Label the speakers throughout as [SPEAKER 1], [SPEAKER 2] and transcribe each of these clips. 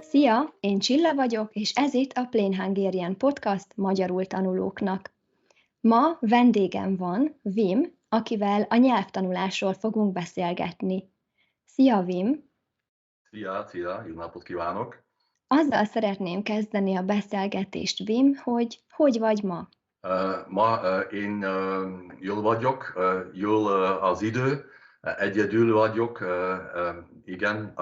[SPEAKER 1] Szia, én Csilla vagyok, és ez itt a Plain Hungarian Podcast magyarul tanulóknak. Ma vendégem van, Wim, akivel a nyelvtanulásról fogunk beszélgetni. Szia, Wim!
[SPEAKER 2] Szia, jó napot kívánok!
[SPEAKER 1] Azzal szeretném kezdeni a beszélgetést, Wim, hogy vagy ma?
[SPEAKER 2] Ma én jól vagyok, jól az idő, egyedül vagyok, igen.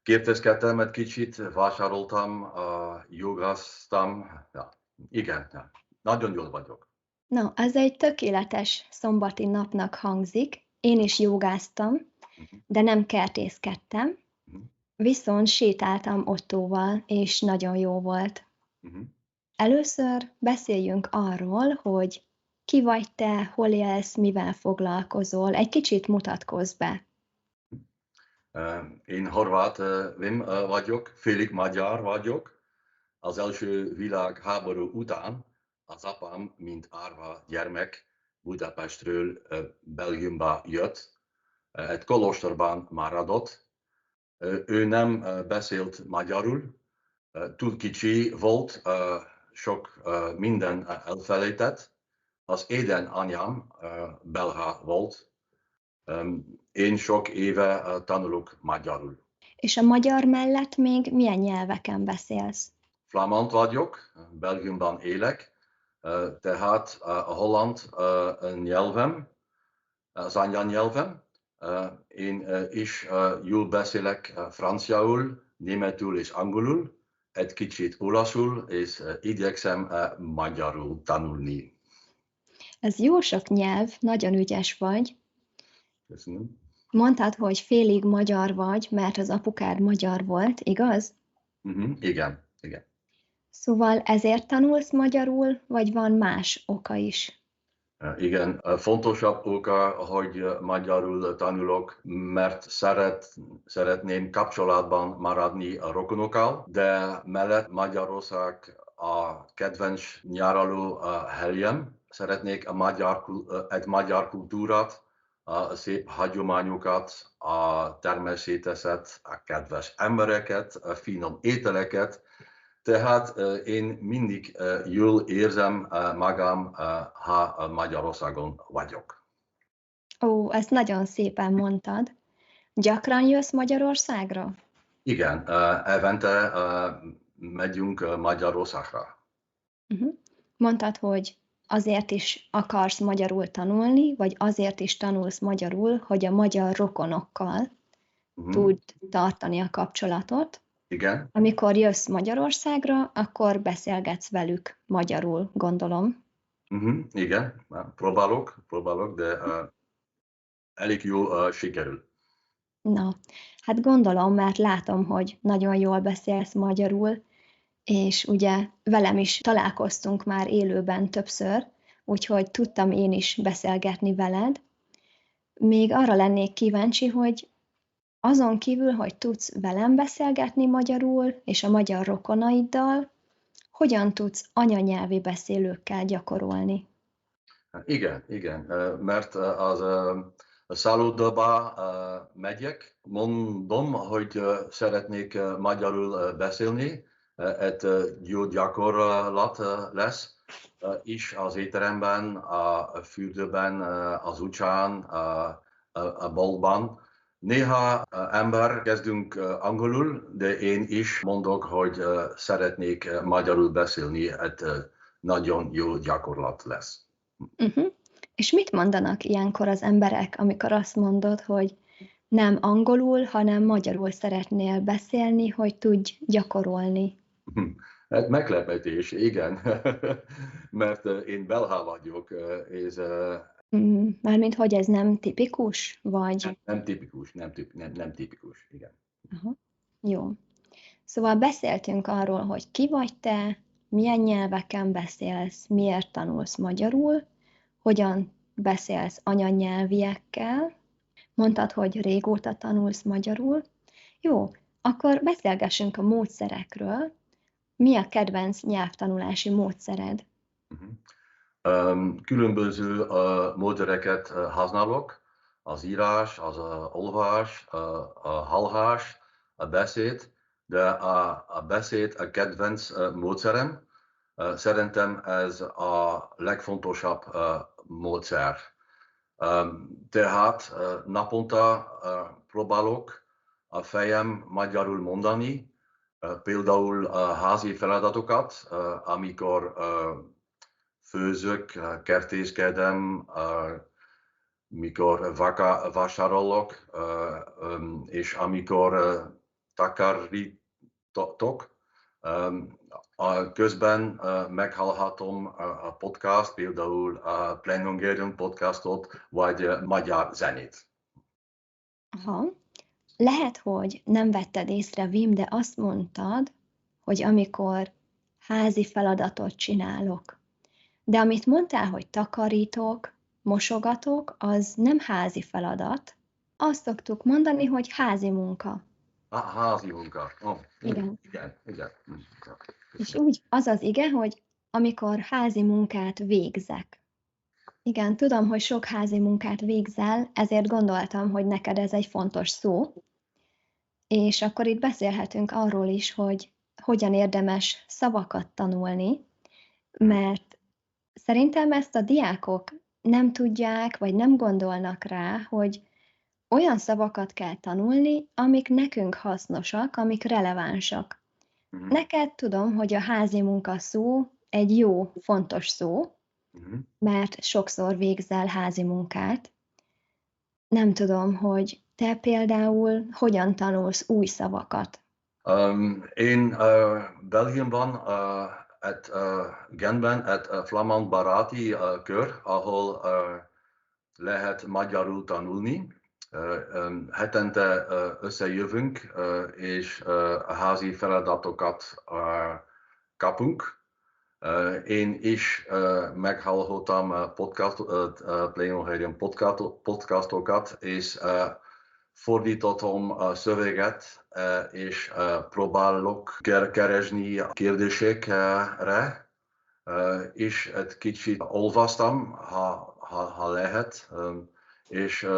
[SPEAKER 2] Kérdezgettem egy kicsit, vásároltam, jogáztam, ja, igen, ja. Nagyon jól vagyok.
[SPEAKER 1] Na, ez egy tökéletes szombati napnak hangzik. Én is jogáztam,
[SPEAKER 2] Mhm,
[SPEAKER 1] de nem kertészkedtem,
[SPEAKER 2] mhm,
[SPEAKER 1] viszont sétáltam Ottóval, és nagyon jó volt.
[SPEAKER 2] mhm.
[SPEAKER 1] Először beszéljünk arról, hogy ki vagy te, hol élsz, mivel foglalkozol. Egy kicsit mutatkozz be.
[SPEAKER 2] Én horvát Wim vagyok, félig magyar vagyok. Az első világháború után az apám, mint árva gyermek, Budapestről Belgiumba jött, egy kolostorban maradott. Ő nem beszélt magyarul, túl kicsi volt, sok minden elfelejtett. Az édesanyám belga volt, én sok éve tanulok magyarul.
[SPEAKER 1] És a magyar mellett még milyen nyelveken beszélsz?
[SPEAKER 2] Flamand vagyok, Belgiumban élek, tehát a holland nyelvem, az anyanyelvem. Én is jól beszélek franciául, németül és angolul, egy kicsit olaszul, és igyekszem magyarul tanulni.
[SPEAKER 1] Ez jó sok nyelv, nagyon ügyes vagy.
[SPEAKER 2] Köszönöm.
[SPEAKER 1] Mondtad, hogy félig magyar vagy, mert az apukád magyar volt, igaz?
[SPEAKER 2] Igen.
[SPEAKER 1] Szóval ezért tanulsz magyarul, vagy van más oka is?
[SPEAKER 2] Igen, fontosabb oka, hogy magyarul tanulok, mert szeretném kapcsolatban maradni a rokonokkal, de mellett Magyarország a kedvenc nyaraló helyem. Szeretnék egy magyar kultúrát, a szép hagyományokat, a természetet, a kedves embereket, a finom ételeket. Tehát én mindig jól érzem magam, ha Magyarországon vagyok.
[SPEAKER 1] Ó, ezt nagyon szépen mondtad. Gyakran jössz Magyarországra?
[SPEAKER 2] Igen, évente megyünk Magyarországra.
[SPEAKER 1] Mondtad, hogy azért is akarsz magyarul tanulni, vagy azért is tanulsz magyarul, hogy a magyar rokonokkal
[SPEAKER 2] Mhm.
[SPEAKER 1] tudd tartani a kapcsolatot.
[SPEAKER 2] Igen.
[SPEAKER 1] Amikor jössz Magyarországra, akkor beszélgetsz velük magyarul, gondolom.
[SPEAKER 2] Igen, próbálok, de elég jól sikerül.
[SPEAKER 1] Na, hát gondolom, mert látom, hogy nagyon jól beszélsz magyarul, és ugye velem is találkoztunk már élőben többször, úgyhogy tudtam én is beszélgetni veled. Még arra lennék kíváncsi, hogy azon kívül, hogy tudsz velem beszélgetni magyarul, és a magyar rokonaiddal, hogyan tudsz anyanyelvi beszélőkkel gyakorolni?
[SPEAKER 2] Igen, mert a szállodába megyek, mondom, hogy szeretnék magyarul beszélni, egy jó gyakorlat lesz, is az étteremben, a fürdőben, az utcán, a boltban. Néha ember kezdünk angolul, de én is mondok, hogy szeretnék magyarul beszélni, egy nagyon jó gyakorlat lesz.
[SPEAKER 1] És mit mondanak ilyenkor az emberek, amikor azt mondod, hogy nem angolul, hanem magyarul szeretnél beszélni, hogy tudj gyakorolni?
[SPEAKER 2] Hát meglepetés, igen, mert én belga vagyok, és
[SPEAKER 1] Mármint hogy ez nem tipikus, vagy
[SPEAKER 2] nem tipikus, igen.
[SPEAKER 1] aha, jó. Szóval beszéltünk arról, hogy ki vagy te, milyen nyelveken beszélsz, miért tanulsz magyarul, hogyan beszélsz anyanyelviekkel, mondtad, hogy régóta tanulsz magyarul. Jó, akkor beszélgessünk a módszerekről. Mi a kedvenc nyelvtanulási módszered?
[SPEAKER 2] Mhm. Különböző módszereket használok, az írás, az olvás, a hallás, a beszéd. de a beszéd a kedvenc módszerem. Szerintem ez a legfontosabb módszer. Tehát naponta próbálok a fejem magyarul mondani, például a házi feladatokat, amikor főzök, kertészkedem, mikor vásárolok, és amikor takarítok. Közben meghallhatom a podcast, például a Plain Hungarian podcastot, vagy magyar zenét.
[SPEAKER 1] Aha. Lehet, hogy nem vetted észre, Wim, de azt mondtad, hogy amikor házi feladatot csinálok. De amit mondtál, hogy takarítok, mosogatok, az nem házi feladat. Azt szoktuk mondani, hogy házi munka.
[SPEAKER 2] Házi munka. Oh,
[SPEAKER 1] Igen.
[SPEAKER 2] Igen.
[SPEAKER 1] És úgy az az ige, hogy amikor házi munkát végzek. Igen, tudom, hogy sok házi munkát végzel, ezért gondoltam, hogy neked ez egy fontos szó. És akkor itt beszélhetünk arról is, hogy hogyan érdemes szavakat tanulni, mert szerintem ezt a diákok nem tudják, vagy nem gondolnak rá, hogy olyan szavakat kell tanulni, amik nekünk hasznosak, amik relevánsak. Neked tudom, hogy a házi munka szó egy jó, fontos szó, mert sokszor végzel házi munkát. Nem tudom, hogy te például hogyan tanulsz új szavakat.
[SPEAKER 2] Én Belgiumban, Genben, egy flamand baráti kör, ahol lehet magyarul tanulni. Hetente összejövünk, és házi feladatokat kapunk. Én is meghallottam Plain Hungarian podcastokat, és fordítottam a szöveget, és próbálok keresni kérdésekre, és egy kicsit olvastam, ha lehet, és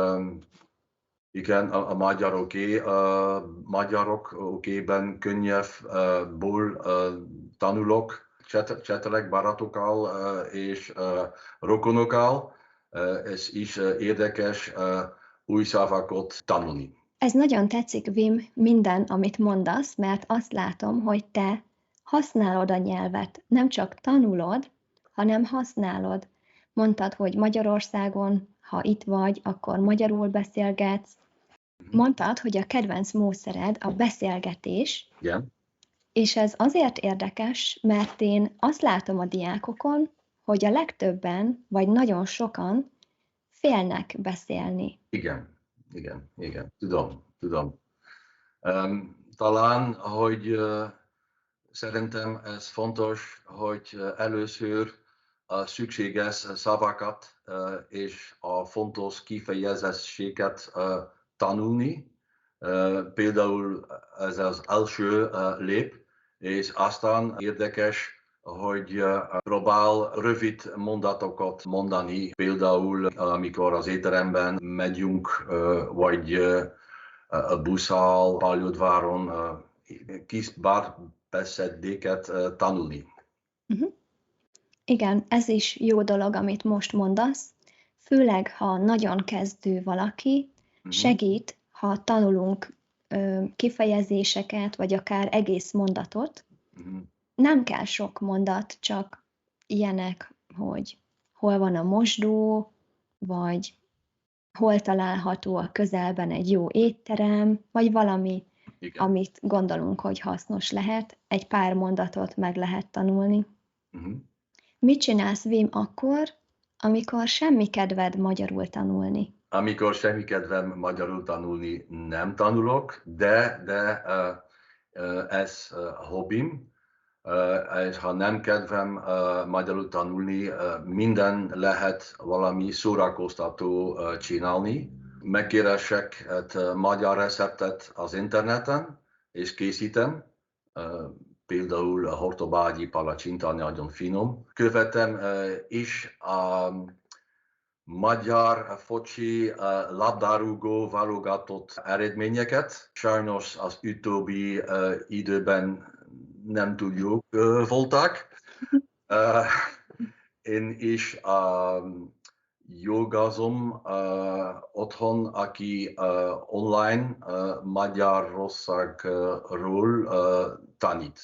[SPEAKER 2] igen, a magyarok okében könyvből tanulok, csetelek barátokkal és rokonokkal, ez is érdekes új szavakat tanulni.
[SPEAKER 1] Ez nagyon tetszik, Wim, minden, amit mondasz, mert azt látom, hogy te használod a nyelvet. Nem csak tanulod, hanem használod. Mondtad, hogy Magyarországon, ha itt vagy, akkor magyarul beszélgetsz. Mondtad, hogy a kedvenc módszered a beszélgetés.
[SPEAKER 2] Igen.
[SPEAKER 1] És ez azért érdekes, mert én azt látom a diákokon, hogy a legtöbben, vagy nagyon sokan félnek beszélni.
[SPEAKER 2] Igen. Tudom. Talán, hogy szerintem ez fontos, hogy először a szükséges szavakat és a fontos kifejezéseket tanulni. Például ez az első lép, és aztán érdekes, hogy próbál rövid mondatokat mondani, például amikor az étteremben megyünk, vagy a busszal, pályaudvaron, kis beszédéket tanulni.
[SPEAKER 1] Igen, ez is jó dolog, amit most mondasz, főleg, ha nagyon kezdő valaki, segít, ha tanulunk kifejezéseket, vagy akár egész mondatot. Nem kell sok mondat, csak ilyenek, hogy hol van a mosdó, vagy hol található a közelben egy jó étterem, vagy valami, igen, amit gondolunk, hogy hasznos lehet. Egy pár mondatot meg lehet tanulni. Mit csinálsz, Wim, akkor, amikor semmi kedved magyarul tanulni?
[SPEAKER 2] Amikor semmi kedvem magyarul tanulni nem tanulok, de ez hobbim, és ha nem kedvem magyarul tanulni, minden lehet valami szórakoztató csinálni. Megkeresek egy magyar receptet az interneten, és készítem. Például a hortobágyi palacsinta nagyon finom. Követem is a magyar foci labdarúgó válogatott eredményeket. Sajnos az utóbbi időben nem tudjuk voltak. Én is jogazom otthon, aki online Magyarországról tanít.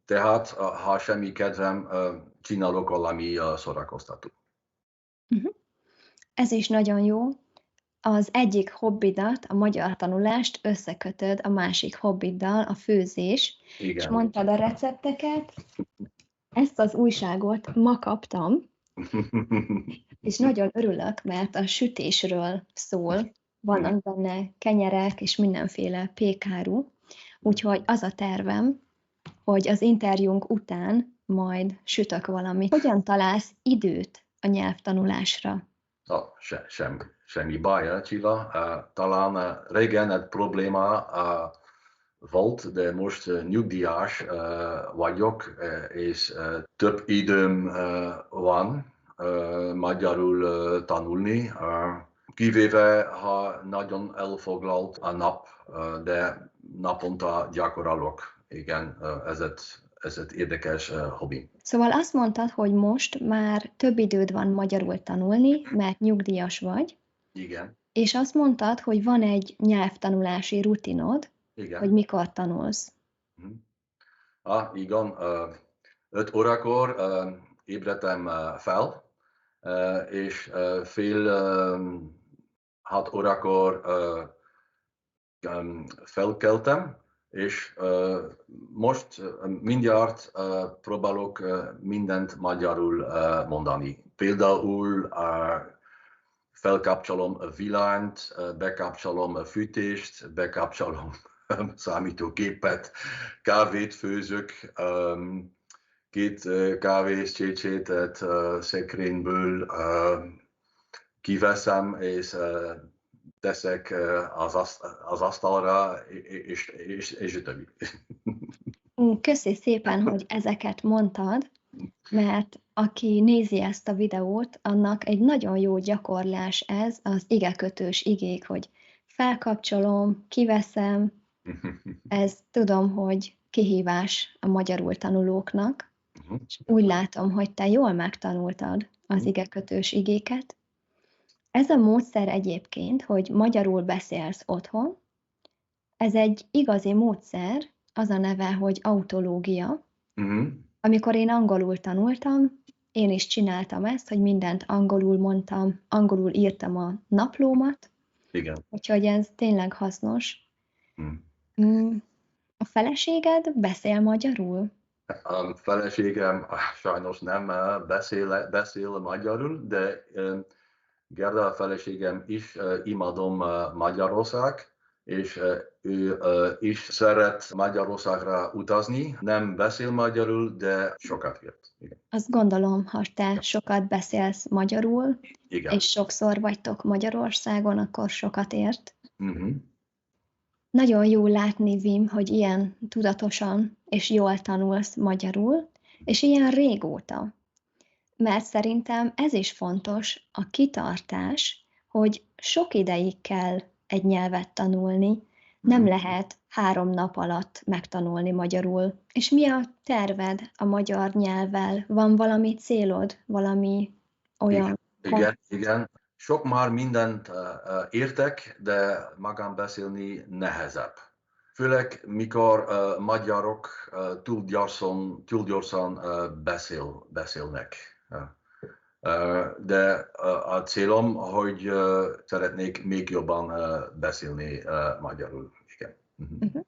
[SPEAKER 2] Tehát, ha semmi kedvem, csinálok valami szórakoztató.
[SPEAKER 1] Ez is nagyon jó. Az egyik hobbidat, a magyar tanulást összekötöd a másik hobbiddal, a főzés.
[SPEAKER 2] Igen.
[SPEAKER 1] És mondtad a recepteket. Ezt az újságot ma kaptam, és nagyon örülök, mert a sütésről szól. Vannak benne kenyerek és mindenféle pékáru. Úgyhogy az a tervem, hogy az interjúnk után majd sütök valamit. Hogyan találsz időt a nyelvtanulásra?
[SPEAKER 2] Semmi baj, Csilla. Talán régen egy probléma volt, de most nyugdíjas vagyok, és több időm van magyarul tanulni, kivéve, ha nagyon elfoglalt a nap, de naponta gyakorolok. Igen, ez egy érdekes hobbi.
[SPEAKER 1] Szóval azt mondtad, hogy most már több időd van magyarul tanulni, mert nyugdíjas vagy.
[SPEAKER 2] Igen.
[SPEAKER 1] És azt mondtad, hogy van egy nyelvtanulási rutinod,
[SPEAKER 2] Igen.
[SPEAKER 1] hogy mikor tanulsz.
[SPEAKER 2] Igen. 5 órakor ébredtem fel, és fél 6 órakor felkeltem, és most mindjárt próbálok mindent magyarul mondani. Például felkapcsolom a villanyt, bekapcsolom a fűtést, bekapcsolom számítógépet, kávét főzök, 2 kávécsécsétet szekrényből kiveszem, és teszek az asztalra, és a többi.
[SPEAKER 1] Köszi szépen, hogy ezeket mondtad, mert aki nézi ezt a videót, annak egy nagyon jó gyakorlás ez, az igekötős igék, hogy felkapcsolom, kiveszem. Ez tudom, hogy kihívás a magyarul tanulóknak, és úgy látom, hogy te jól megtanultad az igekötős igéket. Ez a módszer egyébként, hogy magyarul beszélsz otthon, ez egy igazi módszer, az a neve, hogy autológia. Amikor én angolul tanultam, én is csináltam ezt, hogy mindent angolul mondtam, angolul írtam a naplómat.
[SPEAKER 2] Igen.
[SPEAKER 1] Úgyhogy ez tényleg hasznos. A feleséged beszél magyarul?
[SPEAKER 2] A feleségem sajnos nem beszél magyarul, de Gerda, a feleségem is imádom Magyarország, és ő is szeret Magyarországra utazni. Nem beszél magyarul, de sokat írt. Igen.
[SPEAKER 1] Azt gondolom, ha te sokat beszélsz magyarul,
[SPEAKER 2] Igen.
[SPEAKER 1] és sokszor vagytok Magyarországon, akkor sokat ért.
[SPEAKER 2] Uh-huh.
[SPEAKER 1] Nagyon jó látni, Wim, hogy ilyen tudatosan és jól tanulsz magyarul, és ilyen régóta. Mert szerintem ez is fontos, a kitartás, hogy sok ideig kell egy nyelvet tanulni, nem lehet 3 nap alatt megtanulni magyarul. És mi a terved a magyar nyelvvel? Van valami célod, valami olyan?
[SPEAKER 2] Igen. Sok már mindent értek, de magán beszélni nehezebb. Főleg, mikor magyarok túl gyorsan beszélnek. De a célom, hogy szeretnék még jobban beszélni magyarul. Igen.
[SPEAKER 1] Uh-huh.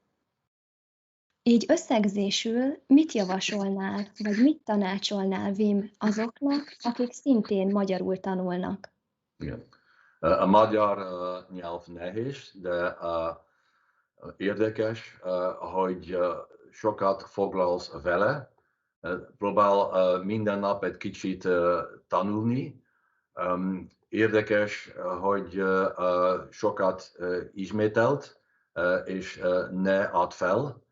[SPEAKER 1] Így összegzésül mit javasolnál, vagy mit tanácsolnál, Wim, azoknak, akik szintén magyarul tanulnak?
[SPEAKER 2] Igen. A magyar nyelv nehéz, de érdekes, hogy sokat foglalsz vele, próbál minden nap egy kicsit tanulni. Érdekes, hogy sokat ismételt, és ne add fel.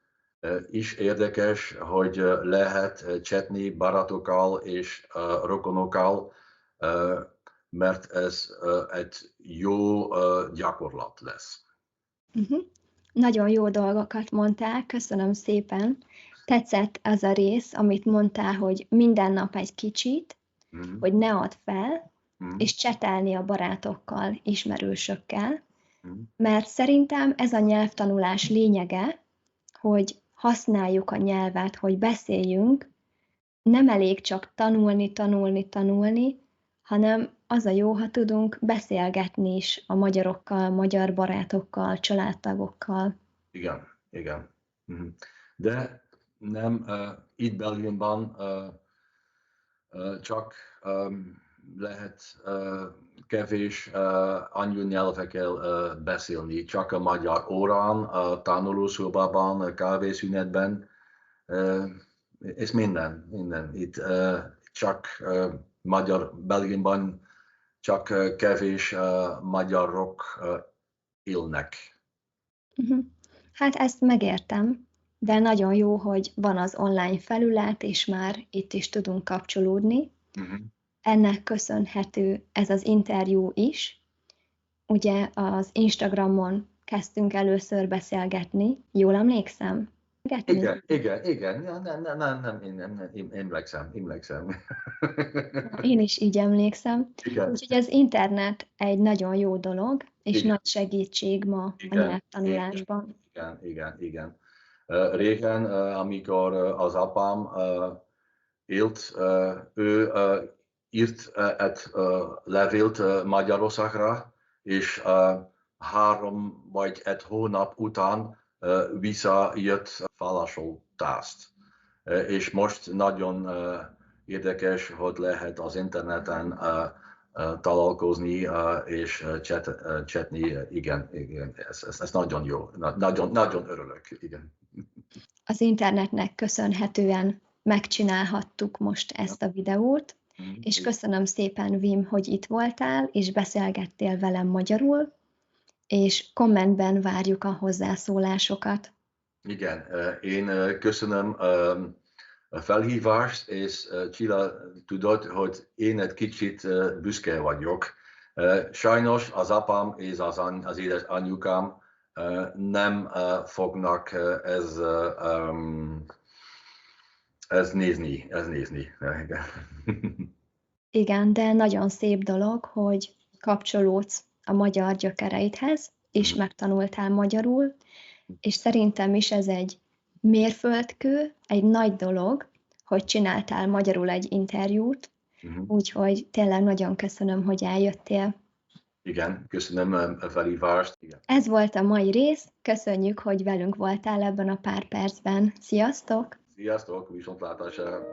[SPEAKER 2] És érdekes, hogy lehet csetni barátokkal és rokonokkal. mert ez egy jó gyakorlat lesz.
[SPEAKER 1] Nagyon jó dolgokat mondtál, köszönöm szépen. Tetszett az a rész, amit mondtál, hogy minden nap egy kicsit, hogy ne add fel, és csetelni a barátokkal, ismerősökkel, mert szerintem ez a nyelvtanulás lényege, hogy használjuk a nyelvet, hogy beszéljünk, nem elég csak tanulni, hanem az a jó, ha tudunk beszélgetni is a magyarokkal, magyar barátokkal, családtagokkal.
[SPEAKER 2] Igen. De nem itt Belgiumban csak lehet kevés anyanyelvekkel beszélni, csak a magyar órán, a tanulószobában, a kávészünetben, és minden. Itt csak Belgiumban csak kevés magyarok élnek.
[SPEAKER 1] Hát ezt megértem, de nagyon jó, hogy van az online felület, és már itt is tudunk kapcsolódni. Ennek köszönhető ez az interjú is. Ugye az Instagramon kezdtünk először beszélgetni, jól emlékszem?
[SPEAKER 2] Igen. Nem, emlékszem.
[SPEAKER 1] Én is így emlékszem.
[SPEAKER 2] Igen.
[SPEAKER 1] Úgyhogy az internet egy nagyon jó dolog, és nagy segítség ma a nyelvtanulásban.
[SPEAKER 2] Igen. Régen, amikor az apám élt, ő írt egy levélt Magyarországra, és 3 vagy 1 hónap után visszajött Falasoltást. És most nagyon érdekes, hogy lehet az interneten találkozni és chatni. Igen. Ez nagyon jó. Nagyon örülök. Igen.
[SPEAKER 1] Az internetnek köszönhetően megcsinálhattuk most ezt a videót, és köszönöm szépen, Wim, hogy itt voltál, és beszélgettél velem magyarul, és kommentben várjuk a hozzászólásokat.
[SPEAKER 2] Igen, én köszönöm a felhívást, és Csilla, tudod, hogy én egy kicsit büszke vagyok. Sajnos az apám és az édes anyukám nem fognak ez nézni.
[SPEAKER 1] Igen, de nagyon szép dolog, hogy kapcsolódsz a magyar gyökereidhez, és megtanultál magyarul, és szerintem is ez egy mérföldkő, egy nagy dolog, hogy csináltál magyarul egy interjút, úgyhogy tényleg nagyon köszönöm, hogy eljöttél.
[SPEAKER 2] Igen, köszönöm a felhívást. Igen.
[SPEAKER 1] Ez volt a mai rész, köszönjük, hogy velünk voltál ebben a pár percben. Sziasztok!
[SPEAKER 2] Sziasztok, viszontlátásra!